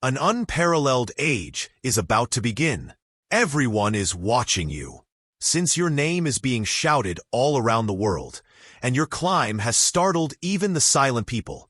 An unparalleled age is about to begin. Everyone is watching you. Since your name is being shouted all around the world, and your climb has startled even the silent people.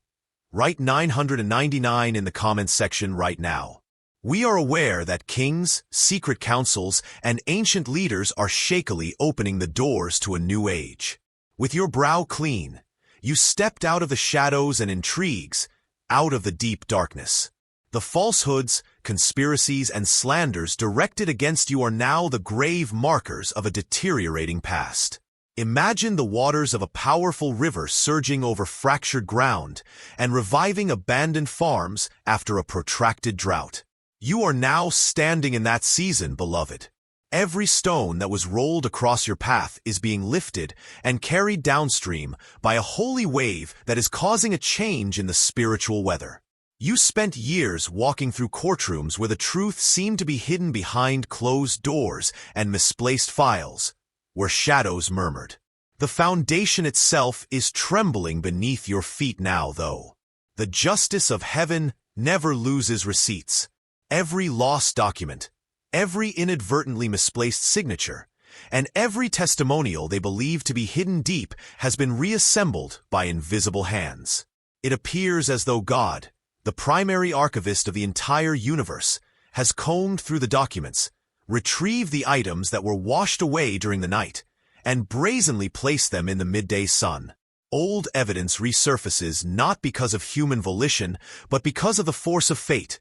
Write 999 in the comments section right now. We are aware that kings, secret councils, and ancient leaders are shakily opening the doors to a new age. With your brow clean, you stepped out of the shadows and intrigues, out of the deep darkness. The falsehoods, conspiracies, and slanders directed against you are now the grave markers of a deteriorating past. Imagine the waters of a powerful river surging over fractured ground and reviving abandoned farms after a protracted drought. You are now standing in that season, beloved. Every stone that was rolled across your path is being lifted and carried downstream by a holy wave that is causing a change in the spiritual weather. You spent years walking through courtrooms where the truth seemed to be hidden behind closed doors and misplaced files, where shadows murmured. The foundation itself is trembling beneath your feet now, though. The justice of heaven never loses receipts. Every lost document, every inadvertently misplaced signature, and every testimonial they believe to be hidden deep has been reassembled by invisible hands. It appears as though God, the primary archivist of the entire universe, has combed through the documents, retrieved the items that were washed away during the night, and brazenly placed them in the midday sun. Old evidence resurfaces not because of human volition, but because of the force of fate.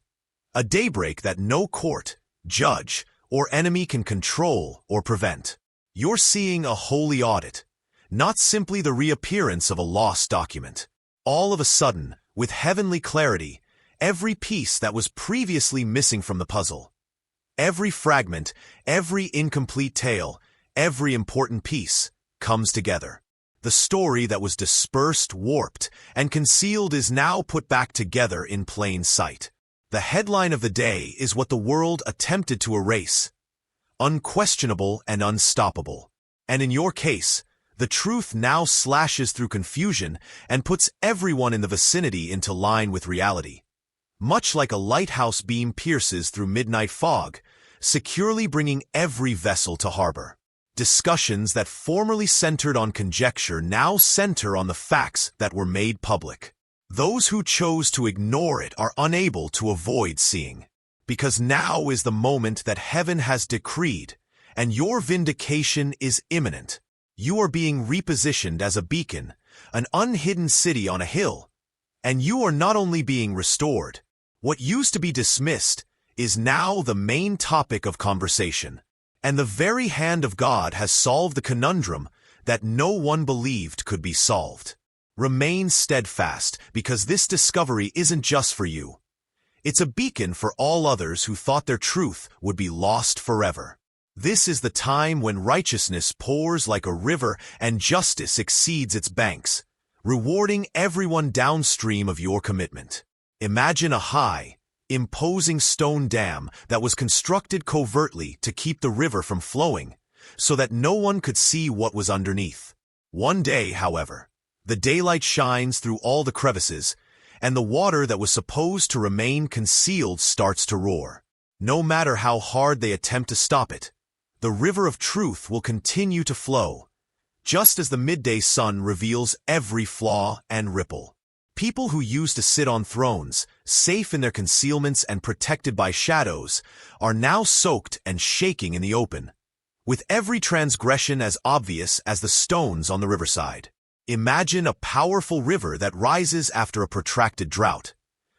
A daybreak that no court, judge, or enemy can control or prevent. You're seeing a holy audit, not simply the reappearance of a lost document. All of a sudden, with heavenly clarity, every piece that was previously missing from the puzzle, every fragment, every incomplete tale, every important piece, comes together. The story that was dispersed, warped, and concealed is now put back together in plain sight. The headline of the day is what the world attempted to erase. Unquestionable and unstoppable. And in your case, the truth now slashes through confusion and puts everyone in the vicinity into line with reality. Much like a lighthouse beam pierces through midnight fog, securely bringing every vessel to harbor. Discussions that formerly centered on conjecture now center on the facts that were made public. Those who chose to ignore it are unable to avoid seeing. Because now is the moment that heaven has decreed, and your vindication is imminent. You are being repositioned as a beacon, an unhidden city on a hill, and you are not only being restored. What used to be dismissed is now the main topic of conversation, and the very hand of God has solved the conundrum that no one believed could be solved. Remain steadfast, because this discovery isn't just for you. It's a beacon for all others who thought their truth would be lost forever. This is the time when righteousness pours like a river and justice exceeds its banks, rewarding everyone downstream of your commitment. Imagine a high, imposing stone dam that was constructed covertly to keep the river from flowing, so that no one could see what was underneath. One day, however, the daylight shines through all the crevices, and the water that was supposed to remain concealed starts to roar. No matter how hard they attempt to stop it, the river of truth will continue to flow, just as the midday sun reveals every flaw and ripple. People who used to sit on thrones, safe in their concealments and protected by shadows, are now soaked and shaking in the open, with every transgression as obvious as the stones on the riverside. Imagine a powerful river that rises after a protracted drought,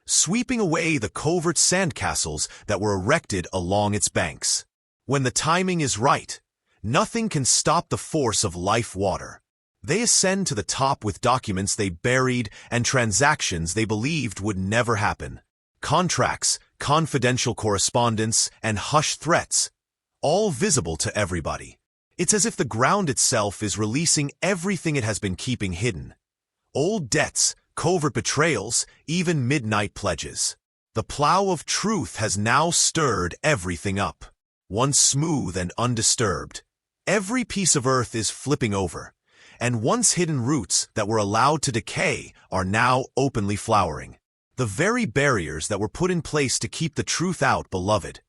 sweeping away the covert sandcastles that were erected along its banks. When the timing is right, nothing can stop the force of life water. They ascend to the top with documents they buried and transactions they believed would never happen. Contracts, confidential correspondence, and hushed threats, all visible to everybody. It's as if the ground itself is releasing everything it has been keeping hidden. Old debts, covert betrayals, even midnight pledges. The plow of truth has now stirred everything up. Once smooth and undisturbed, every piece of earth is flipping over, and once hidden roots that were allowed to decay are now openly flowering. The very barriers that were put in place to keep the truth out, beloved,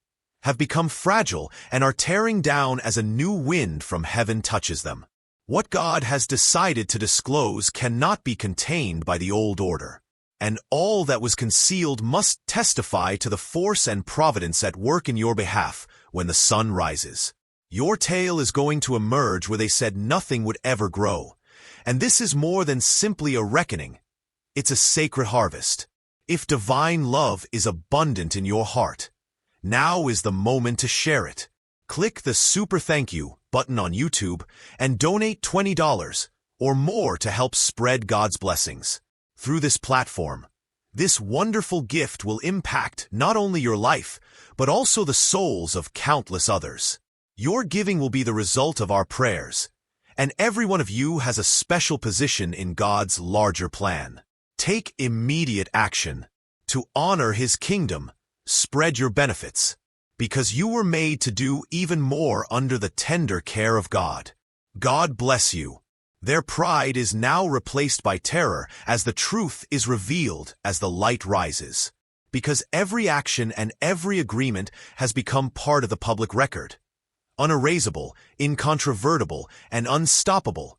have become fragile and are tearing down as a new wind from heaven touches them. What God has decided to disclose cannot be contained by the old order, and all that was concealed must testify to the force and providence at work in your behalf when the sun rises. Your tale is going to emerge where they said nothing would ever grow, and this is more than simply a reckoning. It's a sacred harvest. If divine love is abundant in your heart, now is the moment to share it. Click the Super Thank You button on YouTube and donate $20 or more to help spread God's blessings. Through this platform, this wonderful gift will impact not only your life, but also the souls of countless others. Your giving will be the result of our prayers, and every one of you has a special position in God's larger plan. Take immediate action to honor His kingdom. Spread your benefits, because you were made to do even more under the tender care of God. God bless you. Their pride is now replaced by terror as the truth is revealed as the light rises, because every action and every agreement has become part of the public record, unerasable, incontrovertible, and unstoppable.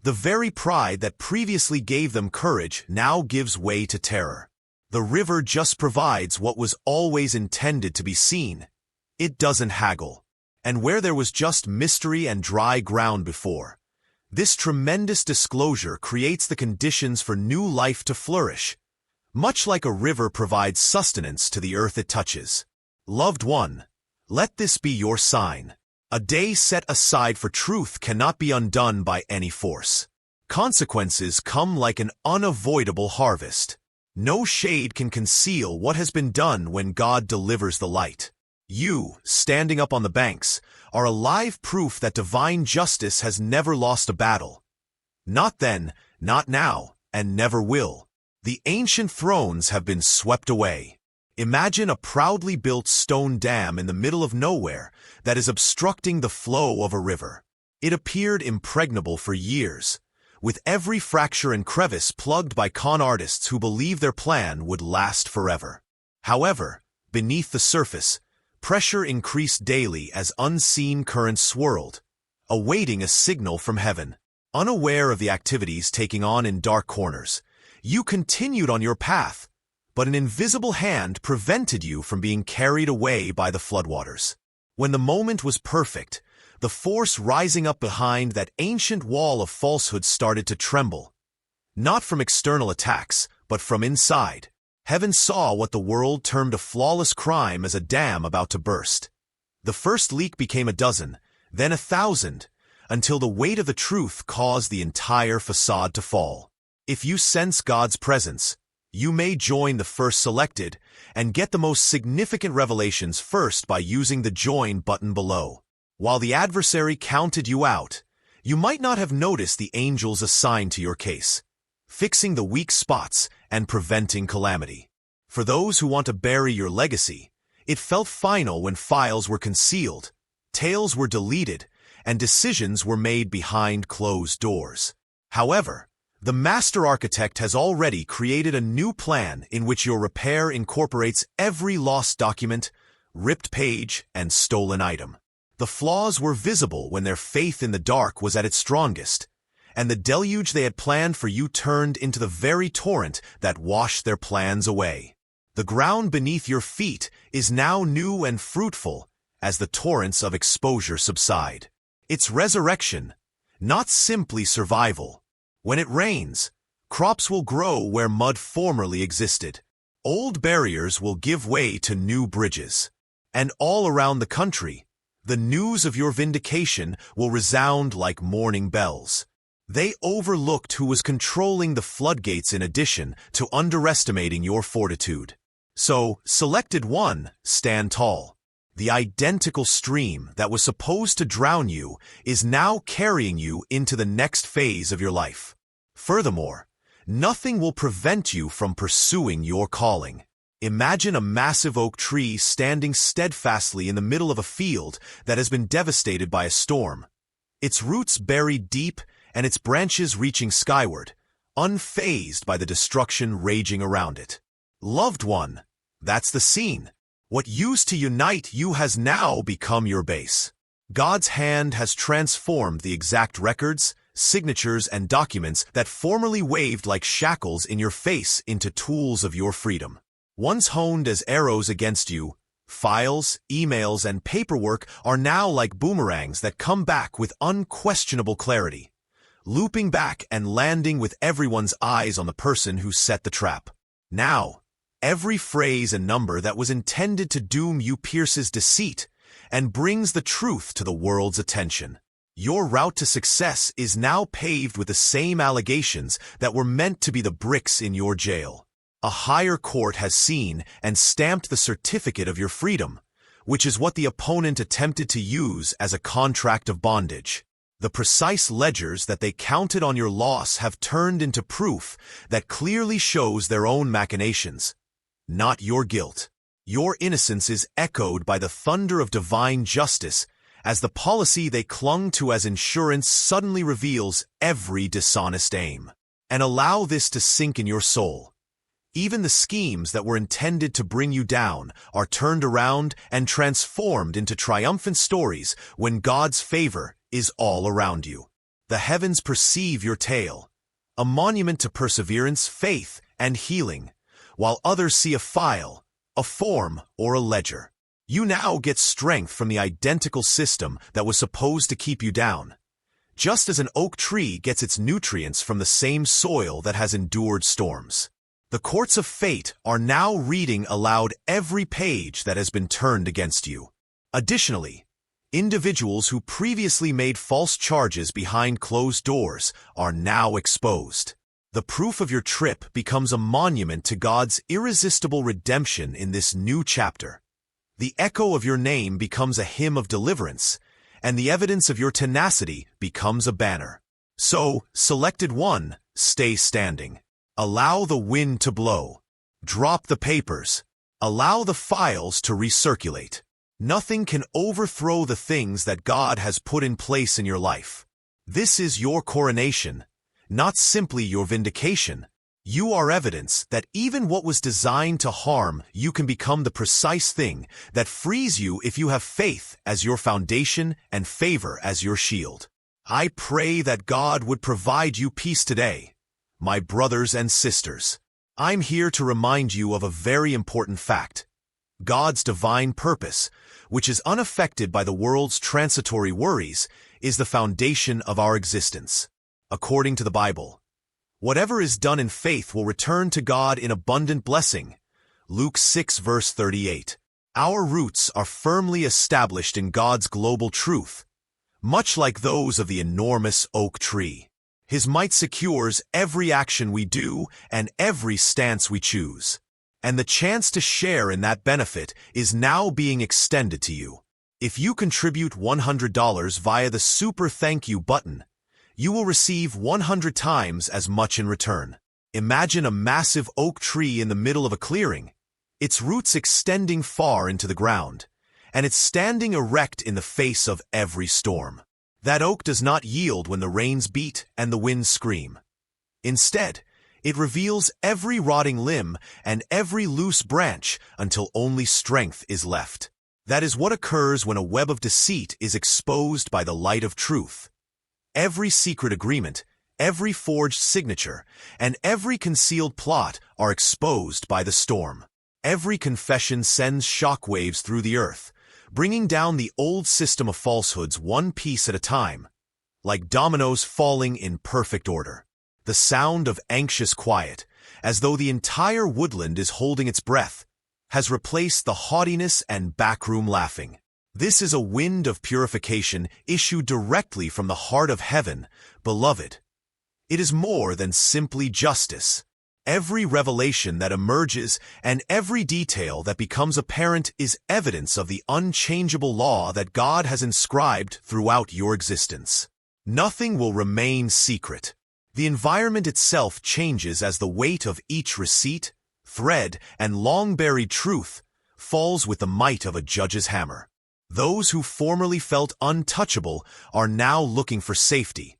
The very pride that previously gave them courage now gives way to terror. The river just provides what was always intended to be seen. It doesn't haggle. And where there was just mystery and dry ground before, this tremendous disclosure creates the conditions for new life to flourish, much like a river provides sustenance to the earth it touches. Loved one, let this be your sign. A day set aside for truth cannot be undone by any force. Consequences come like an unavoidable harvest. No shade can conceal what has been done when God delivers the light. You, standing up on the banks, are a live proof that divine justice has never lost a battle. Not then, not now, and never will. The ancient thrones have been swept away. Imagine a proudly built stone dam in the middle of nowhere that is obstructing the flow of a river. It appeared impregnable for years, with every fracture and crevice plugged by con artists who believed their plan would last forever. However, beneath the surface, pressure increased daily as unseen currents swirled, awaiting a signal from heaven. Unaware of the activities taking on in dark corners, you continued on your path, but an invisible hand prevented you from being carried away by the floodwaters. When the moment was perfect, the force rising up behind that ancient wall of falsehood started to tremble. Not from external attacks, but from inside. Heaven saw what the world termed a flawless crime as a dam about to burst. The first leak became a dozen, then 1,000, until the weight of the truth caused the entire facade to fall. If you sense God's presence, you may join the first selected and get the most significant revelations first by using the Join button below. While the adversary counted you out, you might not have noticed the angels assigned to your case, fixing the weak spots and preventing calamity. For those who want to bury your legacy, it felt final when files were concealed, tales were deleted, and decisions were made behind closed doors. However, the master architect has already created a new plan in which your repair incorporates every lost document, ripped page, and stolen item. The flaws were visible when their faith in the dark was at its strongest, and the deluge they had planned for you turned into the very torrent that washed their plans away. The ground beneath your feet is now new and fruitful as the torrents of exposure subside. It's resurrection, not simply survival. When it rains, crops will grow where mud formerly existed. Old barriers will give way to new bridges. And all around the country, the news of your vindication will resound like morning bells. They overlooked who was controlling the floodgates in addition to underestimating your fortitude. So, selected one, stand tall. The identical stream that was supposed to drown you is now carrying you into the next phase of your life. Furthermore, nothing will prevent you from pursuing your calling. Imagine a massive oak tree standing steadfastly in the middle of a field that has been devastated by a storm. Its roots buried deep and its branches reaching skyward, unfazed by the destruction raging around it. Loved one, that's the scene. What used to unite you has now become your base. God's hand has transformed the exact records, signatures, and documents that formerly waved like shackles in your face into tools of your freedom. Once honed as arrows against you, files, emails, and paperwork are now like boomerangs that come back with unquestionable clarity, looping back and landing with everyone's eyes on the person who set the trap. Now, every phrase and number that was intended to doom you pierces deceit and brings the truth to the world's attention. Your route to success is now paved with the same allegations that were meant to be the bricks in your jail. A higher court has seen and stamped the certificate of your freedom, which is what the opponent attempted to use as a contract of bondage. The precise ledgers that they counted on your loss have turned into proof that clearly shows their own machinations, not your guilt. Your innocence is echoed by the thunder of divine justice as the policy they clung to as insurance suddenly reveals every dishonest aim. And allow this to sink in your soul. Even the schemes that were intended to bring you down are turned around and transformed into triumphant stories when God's favor is all around you. The heavens perceive your tale, a monument to perseverance, faith, and healing, while others see a file, a form, or a ledger. You now get strength from the identical system that was supposed to keep you down, just as an oak tree gets its nutrients from the same soil that has endured storms. The courts of fate are now reading aloud every page that has been turned against you. Additionally, individuals who previously made false charges behind closed doors are now exposed. The proof of your trip becomes a monument to God's irresistible redemption in this new chapter. The echo of your name becomes a hymn of deliverance, and the evidence of your tenacity becomes a banner. So, selected one, stay standing. Allow the wind to blow. Drop the papers. Allow the files to recirculate. Nothing can overthrow the things that God has put in place in your life. This is your coronation, not simply your vindication. You are evidence that even what was designed to harm you can become the precise thing that frees you if you have faith as your foundation and favor as your shield. I pray that God would provide you peace today, my brothers and sisters. I'm here to remind you of a very important fact. God's divine purpose, which is unaffected by the world's transitory worries, is the foundation of our existence. According to the Bible, whatever is done in faith will return to God in abundant blessing. Luke 6 verse 38. Our roots are firmly established in God's global truth, much like those of the enormous oak tree. His might secures every action we do and every stance we choose. And the chance to share in that benefit is now being extended to you. If you contribute $100 via the Super Thank You button, you will receive 100 times as much in return. Imagine a massive oak tree in the middle of a clearing, its roots extending far into the ground, and it's standing erect in the face of every storm. That oak does not yield when the rains beat and the winds scream. Instead, it reveals every rotting limb and every loose branch until only strength is left. That is what occurs when a web of deceit is exposed by the light of truth. Every secret agreement, every forged signature, and every concealed plot are exposed by the storm. Every confession sends shockwaves through the earth, bringing down the old system of falsehoods one piece at a time, like dominoes falling in perfect order. The sound of anxious quiet, as though the entire woodland is holding its breath, has replaced the haughtiness and backroom laughing. This is a wind of purification issued directly from the heart of heaven, beloved. It is more than simply justice. Every revelation that emerges and every detail that becomes apparent is evidence of the unchangeable law that God has inscribed throughout your existence. Nothing will remain secret. The environment itself changes as the weight of each receipt, thread, and long-buried truth falls with the might of a judge's hammer. Those who formerly felt untouchable are now looking for safety,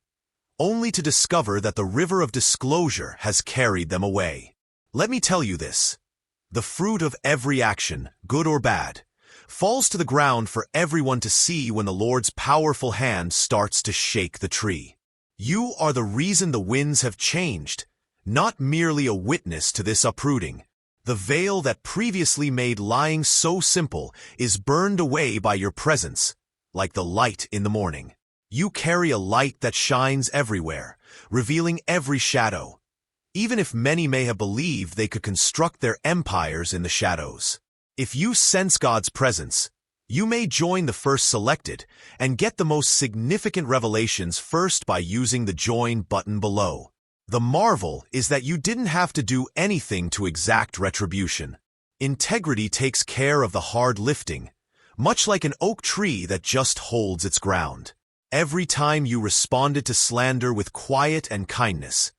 only to discover that the river of disclosure has carried them away. Let me tell you this. The fruit of every action, good or bad, falls to the ground for everyone to see when the Lord's powerful hand starts to shake the tree. You are the reason the winds have changed, not merely a witness to this uprooting. The veil that previously made lying so simple is burned away by your presence, like the light in the morning. You carry a light that shines everywhere, revealing every shadow, even if many may have believed they could construct their empires in the shadows. If you sense God's presence, you may join the first selected and get the most significant revelations first by using the join button below. The marvel is that you didn't have to do anything to exact retribution. Integrity takes care of the hard lifting, much like an oak tree that just holds its ground. Every time you responded to slander with quiet and kindness,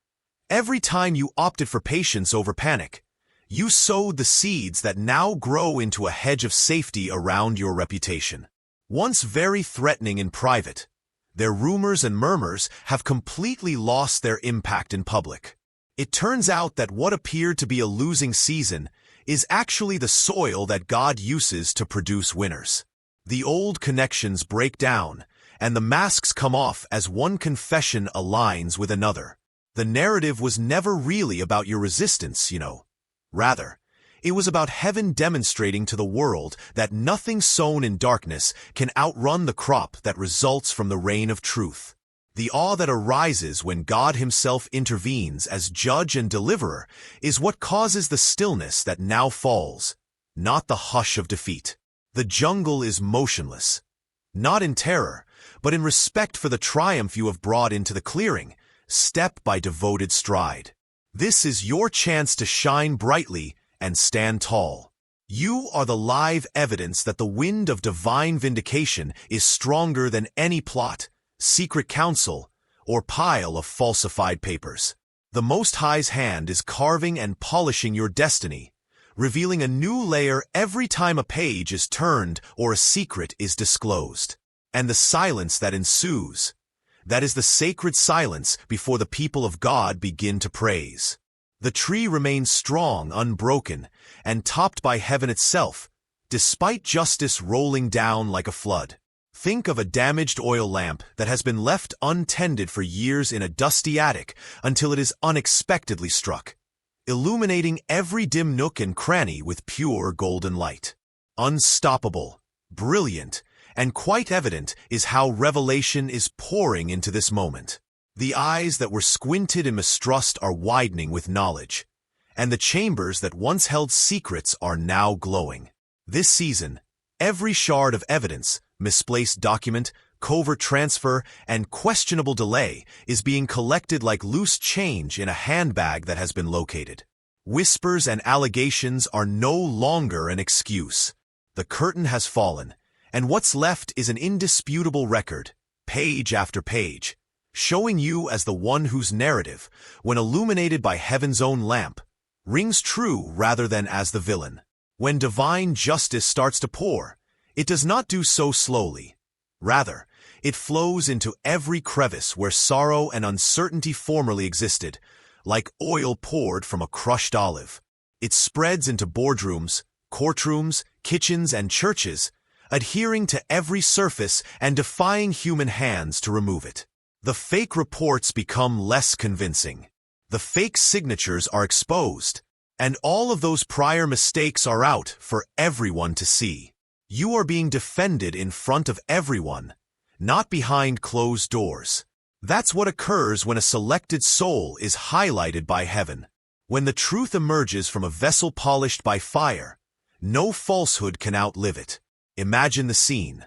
every time you opted for patience over panic, you sowed the seeds that now grow into a hedge of safety around your reputation. Once very threatening in private, their rumors and murmurs have completely lost their impact in public. It turns out that what appeared to be a losing season is actually the soil that God uses to produce winners. The old connections break down, and the masks come off as one confession aligns with another. The narrative was never really about your resistance, Rather, it was about heaven demonstrating to the world that nothing sown in darkness can outrun the crop that results from the rain of truth. The awe that arises when God himself intervenes as judge and deliverer is what causes the stillness that now falls, not the hush of defeat. The jungle is motionless, not in terror, but in respect for the triumph you have brought into the clearing, step by devoted stride. This is your chance to shine brightly and stand tall. You are the live evidence that the wind of divine vindication is stronger than any plot, secret counsel, or pile of falsified papers. The Most High's hand is carving and polishing your destiny, revealing a new layer every time a page is turned or a secret is disclosed. And the silence that ensues, that is the sacred silence before the people of God begin to praise. The tree remains strong, unbroken, and topped by heaven itself, despite justice rolling down like a flood. Think of a damaged oil lamp that has been left untended for years in a dusty attic until it is unexpectedly struck, illuminating every dim nook and cranny with pure golden light. Unstoppable, brilliant, and quite evident is how revelation is pouring into this moment. The eyes that were squinted in mistrust are widening with knowledge, and the chambers that once held secrets are now glowing. This season, every shard of evidence, misplaced document, covert transfer, and questionable delay is being collected like loose change in a handbag that has been located. Whispers and allegations are no longer an excuse. The curtain has fallen, and what's left is an indisputable record, page after page, showing you as the one whose narrative, when illuminated by heaven's own lamp, rings true rather than as the villain. When divine justice starts to pour, it does not do so slowly. Rather, it flows into every crevice where sorrow and uncertainty formerly existed, like oil poured from a crushed olive. It spreads into boardrooms, courtrooms, kitchens, and churches, adhering to every surface and defying human hands to remove it. The fake reports become less convincing. The fake signatures are exposed, and all of those prior mistakes are out for everyone to see. You are being defended in front of everyone, not behind closed doors. That's what occurs when a selected soul is highlighted by heaven. When the truth emerges from a vessel polished by fire, no falsehood can outlive it. Imagine the scene.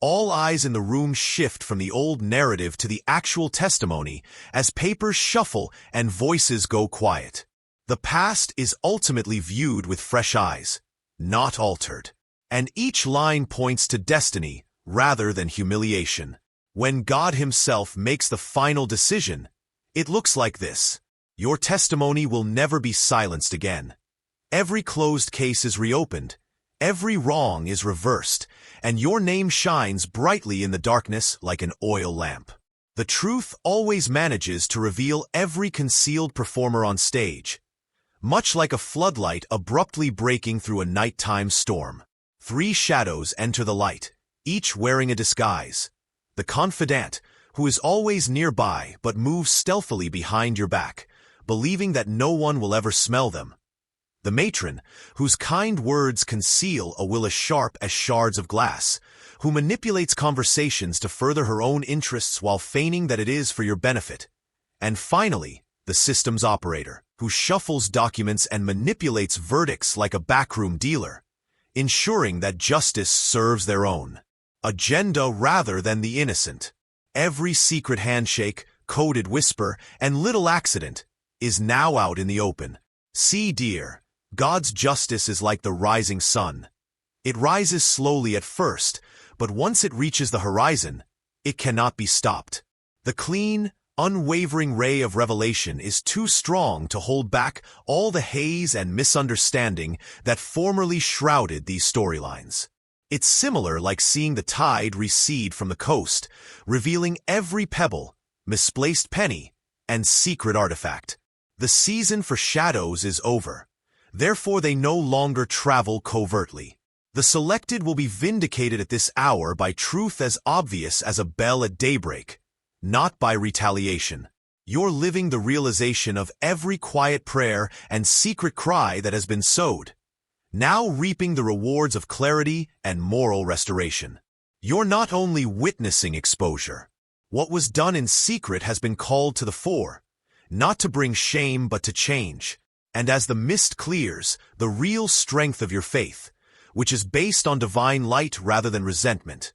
All eyes in the room shift from the old narrative to the actual testimony as papers shuffle and voices go quiet. The past is ultimately viewed with fresh eyes, not altered. And each line points to destiny rather than humiliation. When God himself makes the final decision, it looks like this. Your testimony will never be silenced again. Every closed case is reopened. Every wrong is reversed, and your name shines brightly in the darkness like an oil lamp. The truth always manages to reveal every concealed performer on stage, much like a floodlight abruptly breaking through a nighttime storm. 3 shadows enter the light, each wearing a disguise. The confidant, who is always nearby but moves stealthily behind your back, believing that no one will ever smell them. The matron, whose kind words conceal a will as sharp as shards of glass, who manipulates conversations to further her own interests while feigning that it is for your benefit. And finally, the systems operator, who shuffles documents and manipulates verdicts like a backroom dealer, ensuring that justice serves their own agenda rather than the innocent. Every secret handshake, coded whisper, and little accident is now out in the open. See, dear, God's justice is like the rising sun. It rises slowly at first, but once it reaches the horizon, it cannot be stopped. The clean, unwavering ray of revelation is too strong to hold back all the haze and misunderstanding that formerly shrouded these storylines. It's similar like seeing the tide recede from the coast, revealing every pebble, misplaced penny, and secret artifact. The season for shadows is over. Therefore they no longer travel covertly. The selected will be vindicated at this hour by truth as obvious as a bell at daybreak, not by retaliation. You're living the realization of every quiet prayer and secret cry that has been sowed, now reaping the rewards of clarity and moral restoration. You're not only witnessing exposure. What was done in secret has been called to the fore, not to bring shame but to change. And as the mist clears, the real strength of your faith, which is based on divine light rather than resentment,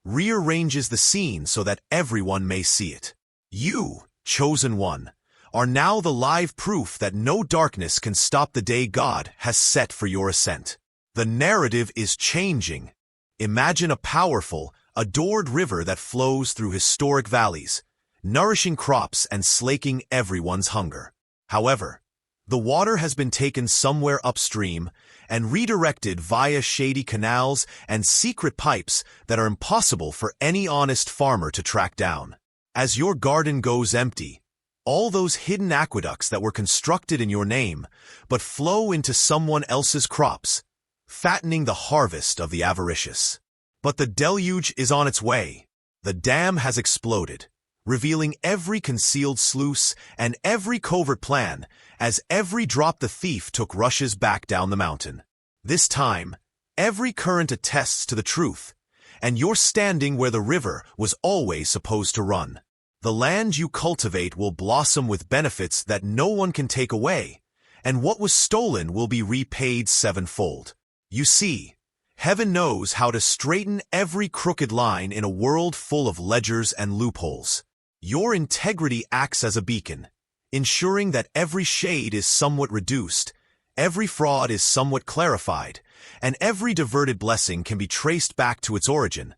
rearranges the scene so that everyone may see it. You, chosen one, are now the live proof that no darkness can stop the day God has set for your ascent. The narrative is changing. Imagine a powerful, adored river that flows through historic valleys, nourishing crops and slaking everyone's hunger. However, the water has been taken somewhere upstream and redirected via shady canals and secret pipes that are impossible for any honest farmer to track down. As your garden goes empty, all those hidden aqueducts that were constructed in your name but flow into someone else's crops, fattening the harvest of the avaricious. But the deluge is on its way. The dam has exploded, revealing every concealed sluice and every covert plan as every drop the thief took rushes back down the mountain. This time, every current attests to the truth, and you're standing where the river was always supposed to run. The land you cultivate will blossom with benefits that no one can take away, and what was stolen will be repaid sevenfold. You see, heaven knows how to straighten every crooked line in a world full of ledgers and loopholes. Your integrity acts as a beacon, ensuring that every shade is somewhat reduced, every fraud is somewhat clarified, and every diverted blessing can be traced back to its origin.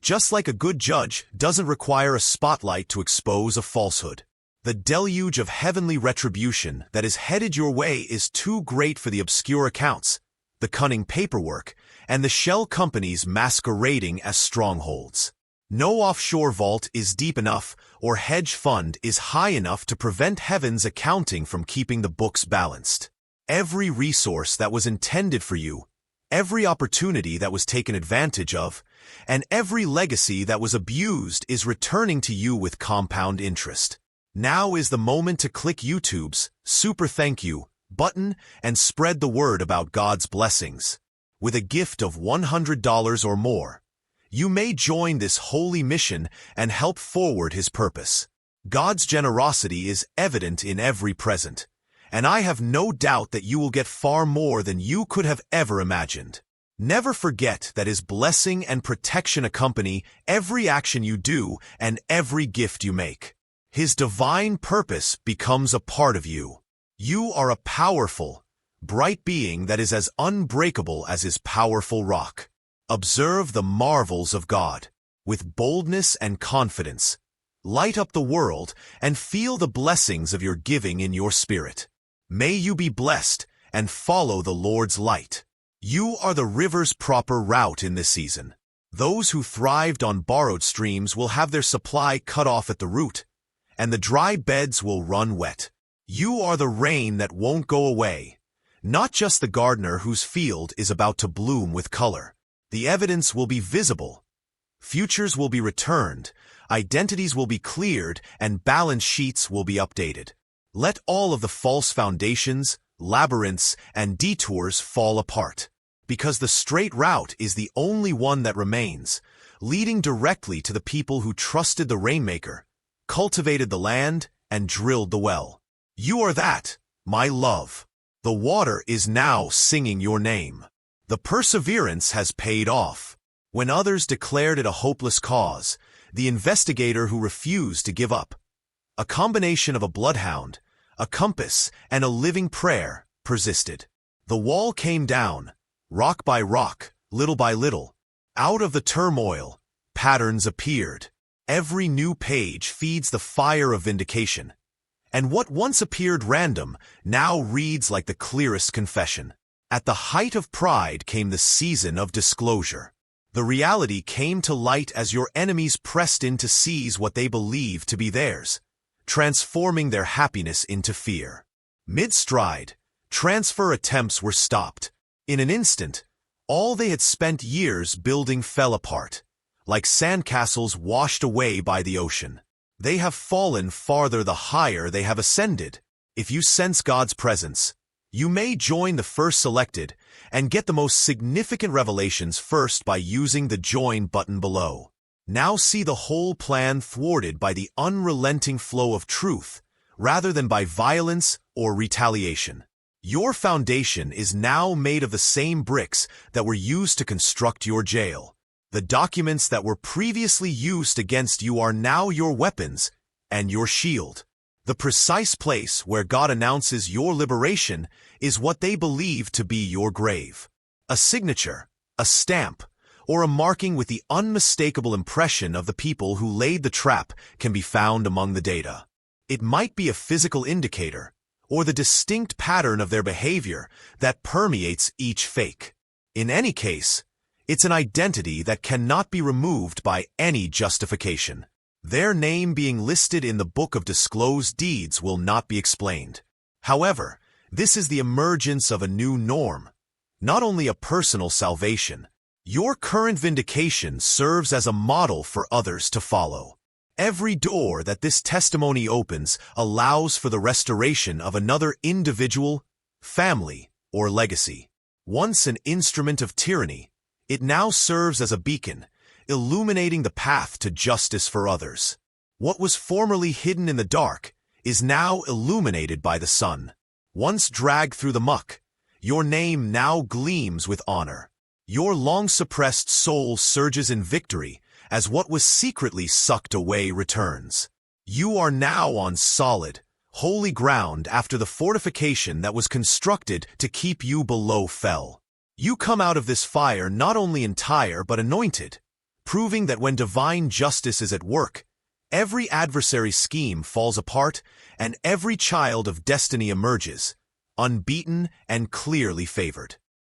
Just like a good judge doesn't require a spotlight to expose a falsehood. The deluge of heavenly retribution that is headed your way is too great for the obscure accounts, the cunning paperwork, and the shell companies masquerading as strongholds. No offshore vault is deep enough or hedge fund is high enough to prevent heaven's accounting from keeping the books balanced. Every resource that was intended for you, every opportunity that was taken advantage of, and every legacy that was abused is returning to you with compound interest. Now is the moment to click YouTube's Super Thank You button and spread the word about God's blessings. With a gift of $100 or more, you may join this holy mission and help forward His purpose. God's generosity is evident in every present, and I have no doubt that you will get far more than you could have ever imagined. Never forget that His blessing and protection accompany every action you do and every gift you make. His divine purpose becomes a part of you. You are a powerful, bright being that is as unbreakable as His powerful rock. Observe the marvels of God. With boldness and confidence, light up the world and feel the blessings of your giving in your spirit. May you be blessed and follow the Lord's light. You are the river's proper route in this season. Those who thrived on borrowed streams will have their supply cut off at the root, and the dry beds will run wet. You are the rain that won't go away, not just the gardener whose field is about to bloom with color. The evidence will be visible. Futures will be returned, identities will be cleared, and balance sheets will be updated. Let all of the false foundations, labyrinths, and detours fall apart, because the straight route is the only one that remains, leading directly to the people who trusted the rainmaker, cultivated the land, and drilled the well. You are that, my love. The water is now singing your name. The perseverance has paid off. When others declared it a hopeless cause, the investigator who refused to give up, a combination of a bloodhound, a compass, and a living prayer, persisted. The wall came down, rock by rock, little by little. Out of the turmoil, patterns appeared. Every new page feeds the fire of vindication. And what once appeared random now reads like the clearest confession. At the height of pride came the season of disclosure. The reality came to light as your enemies pressed in to seize what they believed to be theirs, transforming their happiness into fear. Mid-stride, transfer attempts were stopped. In an instant, all they had spent years building fell apart, like sandcastles washed away by the ocean. They have fallen farther the higher they have ascended. If you sense God's presence, you may join the first selected and get the most significant revelations first by using the join button below. Now see the whole plan thwarted by the unrelenting flow of truth, rather than by violence or retaliation. Your foundation is now made of the same bricks that were used to construct your jail. The documents that were previously used against you are now your weapons and your shield. The precise place where God announces your liberation is what they believe to be your grave. A signature, a stamp, or a marking with the unmistakable impression of the people who laid the trap can be found among the data. It might be a physical indicator, or the distinct pattern of their behavior that permeates each fake. In any case, it's an identity that cannot be removed by any justification. Their name being listed in the book of disclosed deeds will not be explained. However, this is the emergence of a new norm, not only a personal salvation. Your current vindication serves as a model for others to follow. Every door that this testimony opens allows for the restoration of another individual, family, or legacy. Once an instrument of tyranny, it now serves as a beacon, illuminating the path to justice for others. What was formerly hidden in the dark is now illuminated by the sun. Once dragged through the muck, your name now gleams with honor. Your long-suppressed soul surges in victory as what was secretly sucked away returns. You are now on solid, holy ground after the fortification that was constructed to keep you below fell. You come out of this fire not only entire but anointed, proving that when divine justice is at work, every adversary's scheme falls apart and every child of destiny emerges, unbeaten and clearly favored.